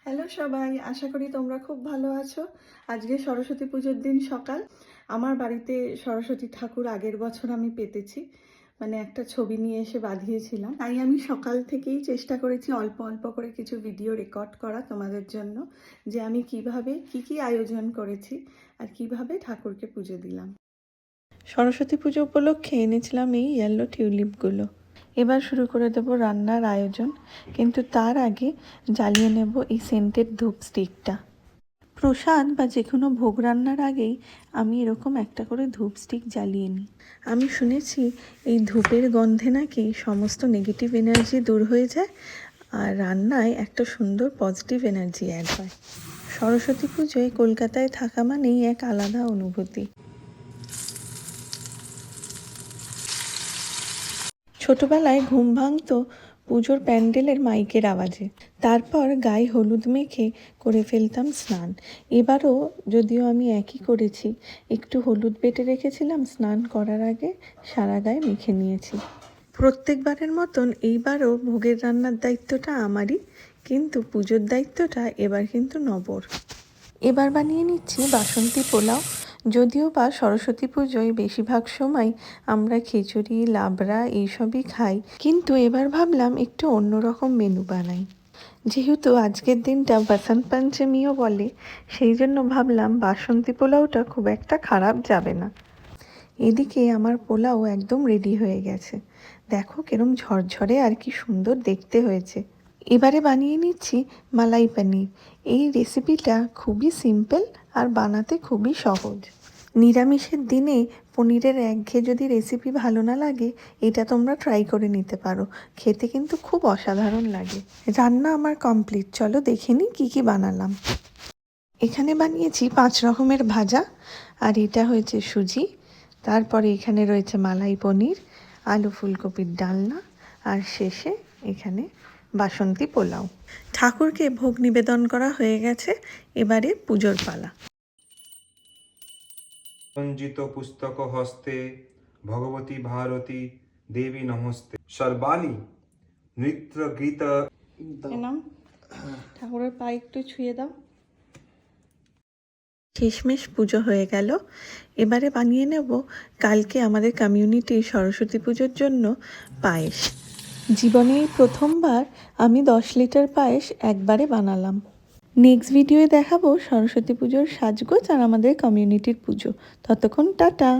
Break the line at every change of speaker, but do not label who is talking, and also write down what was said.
Hello সবাই, আশা করি তোমরা খুব ভালো আছো। আজকে সরস্বতী পুজোর দিন সকাল। আমার বাড়িতে সরস্বতী ঠাকুর আগের বছর আমি পেতেছি, মানে একটা ছবি নিয়ে এসে বাঁধিয়েছিলাম। তাই আমি সকাল থেকেই চেষ্টা করেছি অল্প অল্প করে কিছু ভিডিও রেকর্ড করা তোমাদের জন্য, যে আমি কিভাবে কি আয়োজন করেছি আর কিভাবে ঠাকুরকে পুজো দিলাম। সরস্বতী পুজো উপলক্ষে এনেছিলাম এই ইয়েলো টিউলিপগুলো। এবার শুরু করে দেব রান্নার আয়োজন, কিন্তু তার আগে জ্বালিয়ে নেব এই সেন্টেড ধূপ স্টিকটা। প্রসাদ বা যে কোনো ভোগ রান্নার আগেই আমি এরকম একটা করে ধূপ স্টিক জ্বালিয়ে নিই। আমি শুনেছি এই ধূপের গন্ধে নাকি সমস্ত নেগেটিভ এনার্জি দূর হয়ে যায় আর রান্নায় একটা সুন্দর পজিটিভ এনার্জি অ্যাড হয়। সরস্বতী পুজোয় কলকাতায় থাকা মানেই এক আলাদা অনুভূতি। ছোটবেলায় ঘুম ভাঙতো পুজোর প্যান্ডেলের মাইকের আওয়াজে। তারপর গায়ে হলুদ মেখে করে ফেলতাম স্নান। এবারও যদিও আমি একই করেছি, একটু হলুদ বেটে রেখেছিলাম, স্নান করার আগে সারা গায়ে মেখে নিয়েছি। প্রত্যেকবারের মতন এইবারও ভোগের রান্নার দায়িত্বটা আমারই, কিন্তু পুজোর দায়িত্বটা এবার কিন্তু নবর। এবার বানিয়ে নিচ্ছি বাসন্তী পোলাও। যদিও বা সরস্বতী পুজোয় বেশিরভাগ সময় আমরা খিচুড়ি, লাবড়া এইসবই খাই, কিন্তু এবার ভাবলাম একটু অন্যরকম মেনু বানাই। যেহেতু আজকের দিনটা বসন্ত পঞ্চমীও বলে, সেই জন্য ভাবলাম বাসন্তী পোলাওটা খুব একটা খারাপ যাবে না। এদিকে আমার পোলাও একদম রেডি হয়ে গেছে। দেখো কিরম ঝরঝরে আর কি সুন্দর দেখতে হয়েছে। এবারে বানিয়ে নিচ্ছি মালাই পনির। এই রেসিপিটা খুবই সিম্পল আর বানাতে খুবই সহজ। নিরামিষের দিনে পনিরের একঘেয়ে যদি রেসিপি ভালো না লাগে, এটা তোমরা ট্রাই করে নিতে পারো, খেতে কিন্তু খুব অসাধারণ লাগে। রান্না আমার কমপ্লিট, চলো দেখে নিই কী বানালাম। এখানে বানিয়েছি 5 রকমের ভাজা, আর এটা হয়েছে সুজি। তারপরে এখানে রয়েছে মালাই পনির, আলু ফুলকপির ডালনা, আর শেষে এখানে বাসন্তী পোলাও। ঠাকুরকে ভোগ নিবেদন করা হয়ে গেছে, এবারে পুজোর পালা।
সঞ্জিত পুস্তক হস্তে ভগবতী ভারতী দেবী নমস্তে সর্বাণী নৃত্য গীত।
নাও, ঠাকুরের পায়ে একটু ছুঁয়ে দাও। শেষমেশ পুজো হয়ে গেল। এবারে বানিয়ে নেব কালকে আমাদের কমিউনিটির সরস্বতী পুজোর জন্য পায়েস। জীবনে এই প্রথমবার আমি 10 লিটার পায়েস একবারে বানালাম। নেক্সট ভিডিওয়ে দেখাবো সরস্বতী পুজোর সাজগোজ আর আমাদের কমিউনিটির পুজো। ততক্ষণ টাটা।